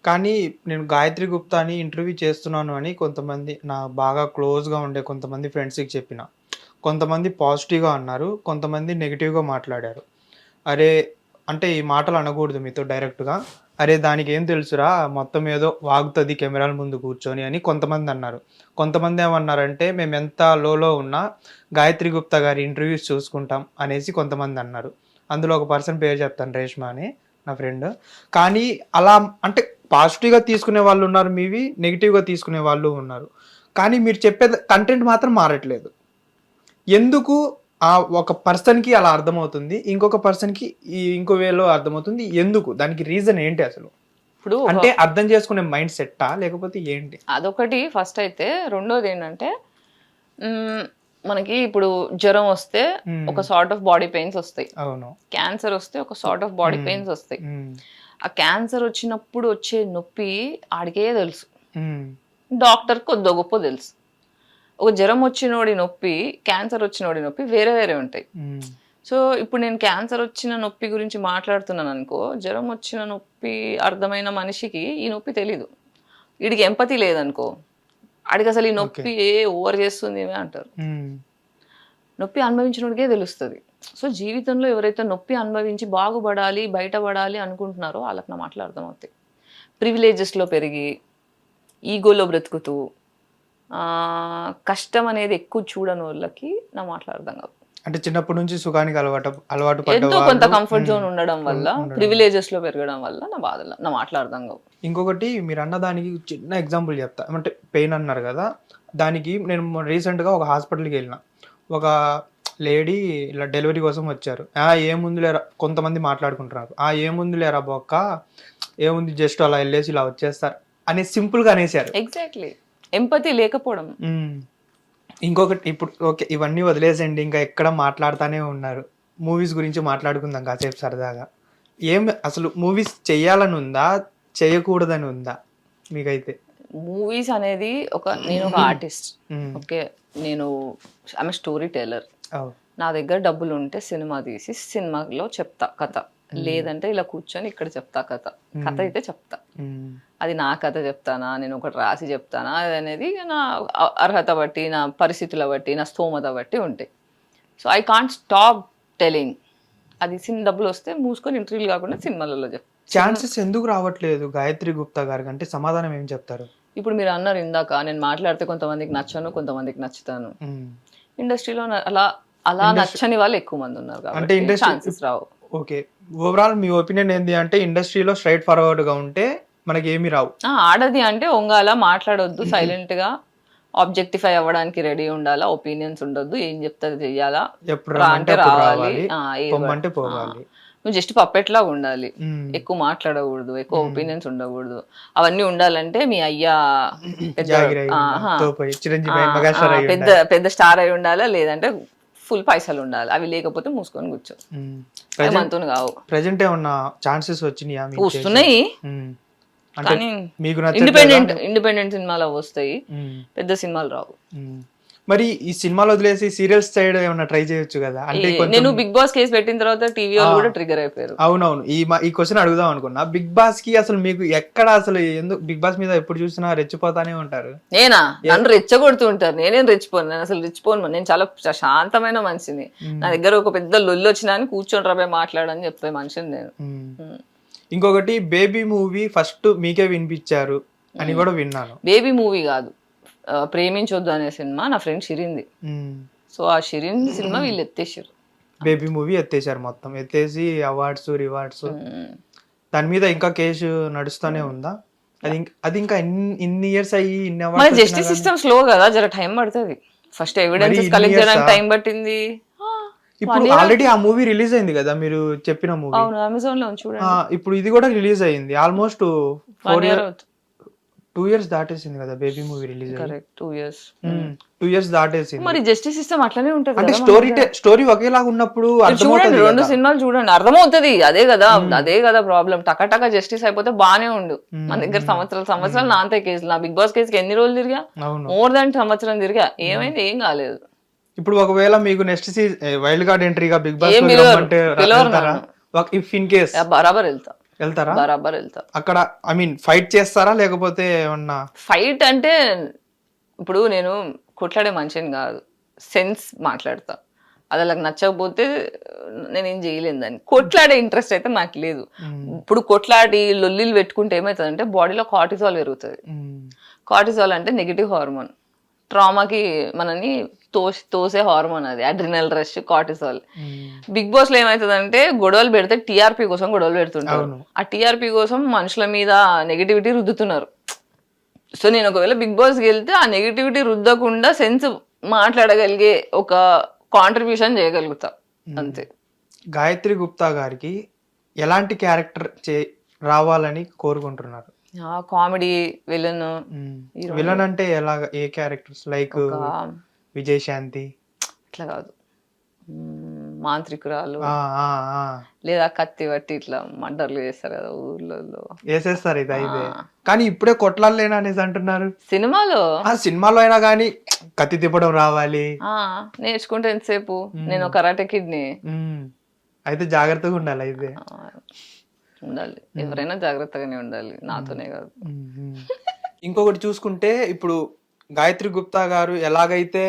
కానీ నేను గాయత్రి గుప్తాని ఇంటర్వ్యూ చేస్తున్నాను అని కొంతమంది నా బాగా క్లోజ్‌గా ఉండే కొంతమంది ఫ్రెండ్స్‌కి చెప్పిన. కొంతమంది పాజిటివ్‌గా అన్నారు. కొంతమంది నెగెటివ్‌గా మాట్లాడారు. అరే! అంటే ఈ మాటలు అనకూడదు మీతో డైరెక్ట్‌గా. అరే! దానికేం తెలుసురా మొత్తం ఏదో వాగుతది కెమెరాల ముందు కూర్చొని అని కొంతమందన్నారు. కొంతమందేమన్నారంటే మేమెంత లోలో ఉన్నా గాయత్రి గుప్తా గారి ఇంటర్వ్యూస్ చూసుకుంటాం అనేసి కొంతమందన్నారు. అందులో ఒక పర్సన్ పేరు చెప్తాను రేష్మ అని నా ఫ్రెండ్. కానీ అలా అంటే పాజిటివ్‌గా తీసుకునే వాళ్ళున్నారు మీవి, నెగెటివ్‌గా తీసుకునే వాళ్ళు ఉన్నారు. కానీ మీరు చెప్పే కంటెంట్ మాత్రం మారట్లేదు. ఎందుకు ఒక పర్సన్‌కి అలా అర్థమవుతుంది. ఇంకొక పర్సన్‌కి ఇంకో వేలో అర్థమవుతుంది. ఎందుకు? దానికి రీజన్ ఏంటి అసలు? ఇప్పుడు అంటే అర్థం చేసుకునే మైండ్ సెట్టా? లేకపోతే ఏంటి? అదొకటి ఫస్ట్ అయితే. రెండోది ఏంటంటే మనకి ఇప్పుడు జ్వరం వస్తే ఒక సార్ట్ ఆఫ్ బాడీ పెయిన్స్ వస్తాయి. అవును. క్యాన్సర్ వస్తే ఒక సార్ట్ ఆఫ్ బాడీ పెయిన్స్ వస్తాయి. ఆ క్యాన్సర్ వచ్చినప్పుడు వచ్చే నొప్పి ఆడికే తెలుసు, డాక్టర్ కొద్దో గొప్ప తెలుసు. ఒక జ్వరం వచ్చినోడి నొప్పి, క్యాన్సర్ వచ్చినోడి నొప్పి వేరే వేరే ఉంటాయి. సో ఇప్పుడు నేను క్యాన్సర్ వచ్చిన నొప్పి గురించి మాట్లాడుతున్నాను అనుకో, జ్వరం వచ్చిన నొప్పి అర్థమైన మనిషికి ఈ నొప్పి తెలీదు. వీడికి ఎంపతి లేదనుకో, ఆడికి అసలు ఈ నొప్పి ఓవర్ చేస్తుంది ఏమే అంటారు. నొప్పి అనుభవించినోడికే తెలుస్తుంది. సో జీవితంలో ఎవరైతే నొప్పి అనుభవించి బాగుపడాలి, బయటపడాలి అనుకుంటున్నారో వాళ్ళకి నా మాటలు అర్థమవుతాయి. ప్రివిలేజెస్లో పెరిగి ఈగోలో బ్రతుకుతూ కష్టం అనేది ఎక్కువ చూడని వాళ్ళకి నా మాటలు అర్థం కావు. అంటే చిన్నప్పటి నుంచి సుఖానికి అలవాటు ఎంతో కొంత కంఫర్ట్ జోన్ ఉండడం వల్ల, ప్రివిలేజెస్ లో పెరగడం వల్ల నా మాటలు అర్థం కావు. ఇంకొకటి మీరు అన్న దానికి చిన్న ఎగ్జాంపుల్ చెప్తా. అంటే పెయిన్ అన్నారు కదా, దానికి నేను రీసెంట్గా ఒక హాస్పిటల్కి వెళ్ళిన. ఒక లేడీ ఇలా డెలివరీ కోసం వచ్చారు. ఏముంది లేరా, కొంతమంది మాట్లాడుకుంటున్నారు. ఏముంది లేరా బొక్క, ఏముంది జస్ట్ అలా వెళ్ళేసి ఇలా వచ్చేస్తారు అని సింపుల్గా అనేసారు. ఎగ్జాక్ట్లీ, ఎంపతి లేకపోవడం. ఇంకొకటి ఇప్పుడు ఓకే ఇవన్నీ వదిలేసండి, ఇంకా ఎక్కడ మాట్లాడుతూనే ఉన్నారు. మూవీస్ గురించి మాట్లాడుకుందాం కాసేపు సరదాగా. అసలు మూవీస్ చెయ్యాలని ఉందా, చేయకూడదని ఉందా మీకైతే? మూవీస్ అనేది నేను ఒక ఆర్టిస్ట్. ఓకే, నేను ఆమె స్టోరీ టెల్లర్. నా దగ్గర డబ్బులు ఉంటే సినిమా తీసి సినిమాలో చెప్తా కథ, లేదంటే ఇలా కూర్చొని ఇక్కడ చెప్తా కథ. కథ అయితే చెప్తా. అది నా కథ చెప్తానా, నేను ఒకటి రాసి చెప్తానా అనేది నా అర్హత బట్టి, నా పరిస్థితుల బట్టి, నా స్తోమత బట్టి ఉంటాయి. So I can't stop telling. అది డబ్బులు వస్తే మూసుకొని ఇంటర్వ్యూలు కాకుండా సినిమాలలో చెప్తా. ఛాన్సెస్ ఎందుకు రావట్లేదు గాయత్రి గుప్తా గారికి అంటే సమాధానం ఏం చెప్తారు? ఇప్పుడు మీరు అన్నారు ఇందాక, నేను మాట్లాడితే కొంతమందికి నచ్చను, కొంతమందికి నచ్చుతాను. ఇండస్ట్రీలో అలా నచ్చని వాళ్ళు ఎక్కువ మంది ఉన్నారు కాబట్టి ఛాన్సెస్ రావు. ఓకే, ఓవరాల్ మీ ఒపీనియన్ ఏంటి అంటే ఇండస్ట్రీలో స్ట్రైట్ ఫార్వర్డ్ గా ఉంటే మనకి ఏమి రావు. ఆడది అంటే ఒంగాల మాట్లాడొద్దు, సైలెంట్ గా ఆబ్జెక్టిఫై అవ్వడానికి రెడీ ఉండాలా, ఒపీనియన్స్ ఉండొద్దు, ఏం చెప్తే చేయాలా, అంటే రావాలి, నువ్వు జస్ట్ పప్పెట్లా ఉండాలి, ఎక్కువ మాట్లాడకూడదు, ఎక్కువ ఒపీనియన్స్ ఉండకూడదు. అవన్నీ ఉండాలంటే మీ అయ్యా పెద్ద స్టార్ అయి ఉండాలా, లేదంటే ఫుల్ పైసలు ఉండాలి. అవి లేకపోతే మూసుకొని కూర్చో. మనతో కావు. ప్రెజెంట్ ఏమన్నా ఛాన్సెస్ వస్తున్నాయి కానీ ఇండిపెండెంట్ సినిమాలు వస్తాయి, పెద్ద సినిమాలు రావు. మరి ఈ సినిమాలు వదిలేసి సీరియల్స్ సైడ్ ఏమన్నా ట్రై చేయొచ్చు కదా? అంటే నేను బిగ్ బాస్ కేసు పెట్టిన తర్వాత టీవీ వాళ్ళు కూడా ట్రిగర్ అయిపోయారు. అవునవును, ఈ క్వశ్చన్ అడుగుదాం అనుకున్నా. బిగ్ బాస్ కి అసలు మీకు ఎక్కడ అసలు ఎందుకు బిగ్ బాస్ మీద ఎప్పుడు చూసినా రెచ్చిపోతానే ఉంటారు? నన్ను రెచ్చగొడుతూ ఉంటారు. నేనేం రెచ్చిపోను, నేను అసలు రెచ్చిపోను. నేను చాలా శాంతమైన మనిషిని. నా దగ్గర ఒక పెద్ద లొల్లి వచ్చినా అని కూర్చొని రాబోయే మాట్లాడని చెప్పే మనిషిని నేను. ఇంకొకటి బేబీ మూవీ ఫస్ట్ మీకే వినిపించారు అని కూడా విన్నాను. బేబీ మూవీ కాదు, ప్రేమించొద్దు అనే సినిమా నా ఫ్రెండ్ షిరింది. సో ఆ షిరిన్ సినిమా వీళ్ళు ఎత్తేసారు. బేబీ మూవీ ఎత్తేసారు, మొత్తం ఎత్తేసి అవార్డ్స్ రివార్డ్స్. దాని మీద ఇంకా కేసు నడుస్తూనే ఉందా? అది ఇంకా ఇన్ని ఇయర్స్ అయ్యి ఇన్ని అవార్డ్స్. జస్టిస్ సిస్టమ్ స్లో కదా, జర టైం పడుతుంది. ఫస్ట్ ఎవిడెన్సెస్ కలెక్ట్ చేయడానికి టైం పట్టింది. ఇప్పుడు ఆల్రెడీ ఆ మూవీ రిలీజ్ అయింది కదా మీరు చెప్పిన మూవీ. అవును, అమెజాన్ లో చూడండి. ఇప్పుడు ఇది కూడా రిలీజ్ అయింది. ఆల్మోస్ట్ 2 years దాటేసింది కదా బేబీ మూవీ రిలీజ్ అయ్యి. Correct, 2 years. 2 years దాటేసింది. మరి జస్టిస్ సిస్టమ్ అట్లనే ఉంటది. అంటే స్టోరీ ఒకేలాగా ఉన్నప్పుడు చూడండి, 2 సినిమాలు చూడండి, అర్థమవుతుంది. అదే కదా ప్రాబ్లం. టక జస్టిస్ అయిపోతే బానే ఉండు. మన దగ్గర సంవత్సరాలు నాంతే కేసులు. నా బిగ్ బాస్ కేసుకి ఎన్ని రోజులు తిరిగా? మోర్ దాన్ సంవత్సరం తిరిగా. ఏమైంది? ఏం కాలేదు. ఇప్పుడు ఒకవేళ మీకు నెక్స్ట్ వైల్డ్ కార్డ్ ఎంట్రీగా Bigg Boss if in case బరాబర్ వెళ్తా. వెళ్తారా? బరాబర్ వెళ్తా. అక్కడ ఐ మీన్ ఫైట్ చేస్తారా లేకపోతే ఏమన్నా? ఫైట్ అంటే ఇప్పుడు నేను కొట్లాడే మనిషిని కాదు, సెన్స్ మాట్లాడతా. అది వాళ్ళకి నచ్చకపోతే నేనేం చేయలేను దాన్ని. కొట్లాడే ఇంట్రెస్ట్ అయితే నాకు లేదు. ఇప్పుడు కొట్లాడి లొల్లిలు పెట్టుకుంటే ఏమవుతుందంటే బాడీలో కార్టిజాల్ పెరుగుతుంది. కార్టిజాల్ అంటే నెగిటివ్ హార్మోన్, ట్రామాకి మనని తోసే హార్మోన్, అది adrenal rush, cortisol. Bigg Boss లో ఏమవుతుందంటే గొడవలు పెడితే టీఆర్పీ కోసం గొడవలు పెడుతుంటారు. ఆ టీఆర్పీ కోసం మనుషుల మీద నెగిటివిటీ రుద్దుతున్నారు. సో నేను ఒకవేళ బిగ్ బాస్కి వెళ్తే ఆ నెగిటివిటీ రుద్దకుండా సెన్స్ మాట్లాడగలిగే ఒక కాంట్రిబ్యూషన్ చేయగలుగుతా అంతే. గాయత్రి గుప్తా గారికి ఎలాంటి క్యారెక్టర్ రావాలని కోరుకుంటున్నారు? Comedy, villain. విలన్ అంటే ఎలాగ, ఏ క్యారెక్టర్స్? లైక్ విజయశాంతి ఇట్లా కాదు, మాంత్రికురాలు లేదా కత్తి బట్టి ఇట్లా మర్డర్లు చేస్తారు కదా ఊర్లలో, వేసేస్తారు ఇది అయితే. కానీ ఇప్పుడే కొట్లాడలేనా అనేసి అంటున్నారు. సినిమాలో అయినా కానీ కత్తి తిప్పడం రావాలి, నేర్చుకుంటే ఎంతసేపు. నేను కరాటే కిడ్ని. అయితే జాగ్రత్తగా ఉండాలి. అయితే ఉండాలి, ఎవరైనా జాగ్రత్తగానే ఉండాలి, నాతోనే కాదు. ఇంకొకటి చూసుకుంటే ఇప్పుడు గాయత్రి గుప్తా గారు ఎలాగైతే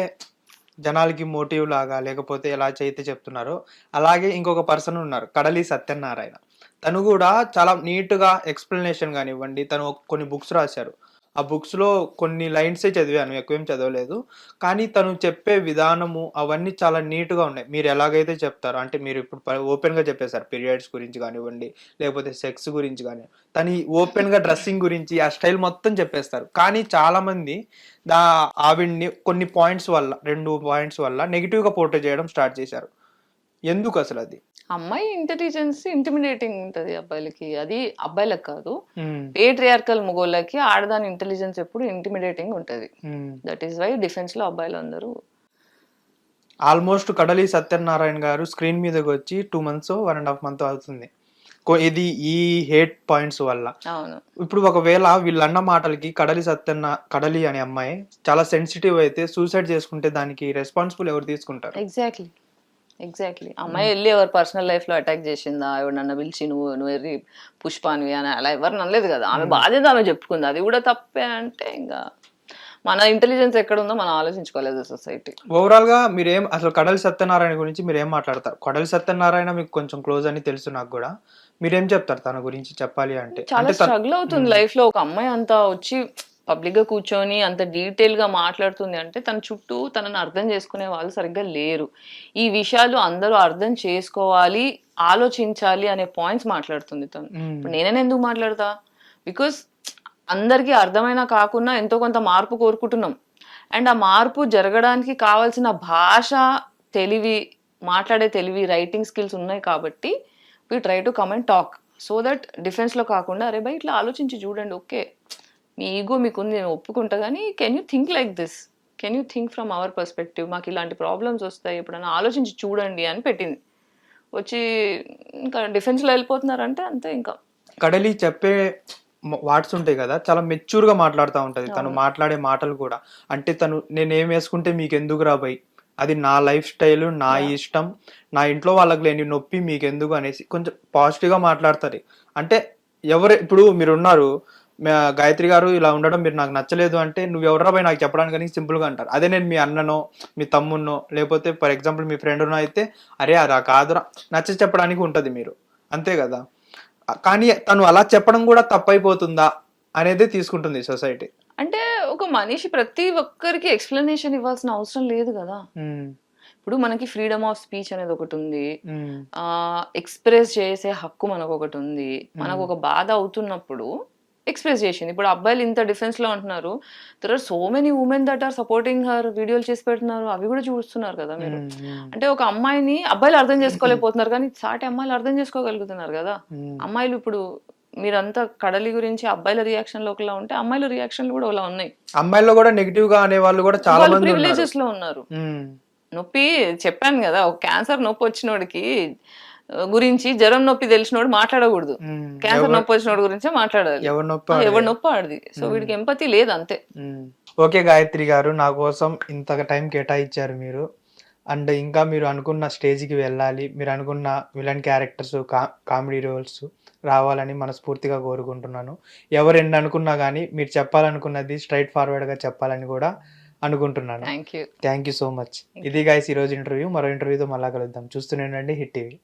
జనాలకి మోటివ్ లాగా లేకపోతే ఎలా అయితే చెప్తున్నారో, అలాగే ఇంకొక పర్సన్ ఉన్నారు, కడలి సత్యనారాయణ. తను కూడా చాలా నీట్గా ఎక్స్ప్లెనేషన్ కానివ్వండి, తను కొన్ని బుక్స్ రాశారు. ఆ బుక్స్లో కొన్ని లైన్సే చదివాను, ఎక్కువేం చదవలేదు. కానీ తను చెప్పే విధానము అవన్నీ చాలా నీట్గా ఉన్నాయి. మీరు ఎలాగైతే చెప్తారో, అంటే మీరు ఇప్పుడు ఓపెన్గా చెప్పేశారు పీరియడ్స్ గురించి కానివ్వండి, లేకపోతే సెక్స్ గురించి కానీ, తను ఓపెన్గా డ్రెస్సింగ్ గురించి ఆ స్టైల్ మొత్తం చెప్పేస్తారు. కానీ చాలామంది ఆవిడ్ని కొన్ని పాయింట్స్ వల్ల, 2 పాయింట్స్ వల్ల నెగిటివ్గా పోర్ట్రే చేయడం స్టార్ట్ చేశారు. ఎందుకు అసలు అది? అమ్మాయి ఇంటెలిజెన్స్ ఇంటిమిడేటింగ్ ఉంటది అబ్బాయిలకి, అది అబ్బాయిలకు కాదు, పేట్రియార్కల్ మొగోళ్ళకి ఆడదాని ఇంటెలిజెన్స్ ఎప్పుడు ఇంటిమిడేటింగ్ ఉంటది. దట్ ఈస్ వై డిఫెన్స్ లో అబ్బాయిలు అందరూ. ఆల్మోస్ట్ కడలి సత్యనారాయణ గారు స్క్రీన్ మీదకి వచ్చి 2 months 1.5 months అవుతుంది. ఇది ఈ హేట్ పాయింట్స్ వల్ల. ఇప్పుడు ఒకవేళ వీళ్ళన్న మాటలకి కడలి అనే అమ్మాయి చాలా సెన్సిటివ్ అయితే సూసైడ్ చేసుకుంటే దానికి రెస్పాన్సిబుల్ ఎవరు తీసుకుంటారు? ఎగ్జాక్ట్లీ అమ్మాయి వెళ్ళి ఎవరు పర్సనల్ లైఫ్ లో అటాక్ చేసిందా, ఎవరు నన్ను పిలిచి నువ్వు ఎర్రి పుష్పానివి అని అలా ఎవరు నమ్మలేదు కదా. ఆమె బాధ్యత ఆమె చెప్పుకుంది, అది కూడా తప్పే. అంటే ఇంకా మన ఇంటెలిజెన్స్ ఎక్కడ ఉందో మనం ఆలోచించుకోలేదు సొసైటీ. ఓవరాల్ గా మీరేం అసలు కడలి సత్యనారాయణ గురించి మీరేం మాట్లాడతారు? కడలి సత్యనారాయణ మీకు కొంచెం క్లోజ్ అని తెలుసు నాకు కూడా, మీరేం చెప్తారు తన గురించి చెప్పాలి అంటే? చాలా స్ట్రగుల్ అవుతుంది లైఫ్ లో. ఒక అమ్మాయి అంతా వచ్చి పబ్లిక్ గా కూర్చొని అంత డీటెయిల్ గా మాట్లాడుతుంది అంటే తన చుట్టూ తనని అర్థం చేసుకునే వాళ్ళు సరిగ్గా లేరు. ఈ విషయాలు అందరూ అర్థం చేసుకోవాలి, ఆలోచించాలి అనే పాయింట్స్ మాట్లాడుతుంది తను. ఇప్పుడు నేనే ఎందుకు మాట్లాడతా? బికాస్ అందరికీ అర్థమైనా కాకుండా ఎంతో కొంత మార్పు కోరుకుంటున్నాం. అండ్ ఆ మార్పు జరగడానికి కావాల్సిన భాష, తెలివి, మాట్లాడే తెలివి, రైటింగ్ స్కిల్స్ ఉన్నాయి కాబట్టి we try to come and talk. So that డిఫెన్స్లో కాకుండా అరే బై ఇట్లా ఆలోచించి చూడండి, ఓకే మీ ఈగో మీకుంది నేను ఒప్పుకుంటా, కానీ can you think like this, can you think from our perspective, మాకు ఇలాంటి ప్రాబ్లమ్స్ వస్తాయి ఎప్పుడన్నా ఆలోచించి చూడండి అని పెట్టింది. వచ్చి ఇంకా డిఫెన్స్లో వెళ్ళిపోతున్నారంటే అంతే. ఇంకా కడలి చెప్పే వాట్స్ ఉంటాయి కదా, చాలా మెచ్యూర్గా మాట్లాడుతూ ఉంటుంది తను. మాట్లాడే మాటలు కూడా అంటే తను నేనేం వేసుకుంటే మీకు ఎందుకు రాబోయి, అది నా లైఫ్ స్టైల్, నా ఇష్టం, నా ఇంట్లో వాళ్ళకి లేని నొప్పి మీకు ఎందుకు అనేసి కొంచెం పాజిటివ్గా మాట్లాడతారు. అంటే ఇప్పుడు మీరున్నారు గాయత్రి గారు ఇలా ఉండడం మీరు నాకు నచ్చలేదు అంటే నువ్వు ఎవరాబాయి నాకు చెప్పడానికి సింపుల్గా అంటారు. అదే నేను మీ అన్ననో మీ తమ్మున్నో లేకపోతే ఫర్ ఎగ్జాంపుల్ మీ ఫ్రెండ్నో అయితే అరే అలా కాదురా నచ్చ చెప్పడానికి ఉంటుంది మీరు, అంతే కదా. కానీ తను అలా చెప్పడం కూడా తప్పైపోతుందా అనేది తీసుకుంటుంది సొసైటీ. అంటే ఒక మనిషి ప్రతి ఒక్కరికి ఎక్స్ప్లెనేషన్ ఇవ్వాల్సిన అవసరం లేదు కదా. ఇప్పుడు మనకి ఫ్రీడమ్ ఆఫ్ స్పీచ్ అనేది ఒకటి ఉంది, ఎక్స్ప్రెస్ చేసే హక్కు మనకు ఒకటి ఉంది. మనకు ఒక బాధ అవుతున్నప్పుడు ఎక్స్ప్రెస్ చేసింది. ఇప్పుడు అబ్బాయిలు ఇంత డిఫెన్స్ లో అంటున్నారు, there are so many women that are supporting her, వీడియోలు చేసి పెడుతున్నారు, అవి కూడా చూస్తున్నారు కదా మీరు. అంటే ఒక అమ్మాయిని అబ్బాయిలు అర్థం చేసుకోలేకపోతున్నారు కానీ సాటి అమ్మాయిలు అర్థం చేసుకోగలుగుతున్నారు కదా. అమ్మాయిలు ఇప్పుడు మీరంతా కడలి గురించి అబ్బాయిల రియాక్షన్లు ఒకలా ఉంటే అమ్మాయిల రియాక్షన్లు కూడా ఒకలా ఉన్నాయి. అమ్మాయిలో కూడా నెగిటివ్ గా అనే వాళ్ళు కూడా చాలా మంది ప్రివిలేజెస్ లో ఉన్నారు. నొప్పి చెప్పాను కదా, ఒక క్యాన్సర్ నొప్పి వచ్చినోడికి గురించి జ్వరం నొప్పి తెలిసినోడు మాట్లాడకూడదు, క్యాన్సర్ నొప్పి వచ్చినోడు గురించే మాట్లాడాలి. ఎవరి నొప్పి ఆడది. సో వీడికి ఎంపతి లేదు అంతే. ఓకే గాయత్రి గారు, నా కోసం ఇంత టైం కేటాయించారు మీరు. అండ్ ఇంకా మీరు అనుకున్న స్టేజ్కి వెళ్ళాలి, మీరు అనుకున్న విలన్ క్యారెక్టర్స్, కామెడీ రోల్స్ రావాలని మనస్ఫూర్తిగా కోరుకుంటున్నాను. ఎవరు ఎన్ని అనుకున్నా కానీ మీరు చెప్పాలనుకున్నది స్ట్రైట్ ఫార్వర్డ్గా చెప్పాలని కూడా అనుకుంటున్నాను. Thank you. Thank you so much. ఇది గైస్ ఈరోజు ఇంటర్వ్యూ. మరో ఇంటర్వ్యూతో మళ్ళా కలుద్దాం. చూస్తూనే ఉండండి హిట్ టీవీ.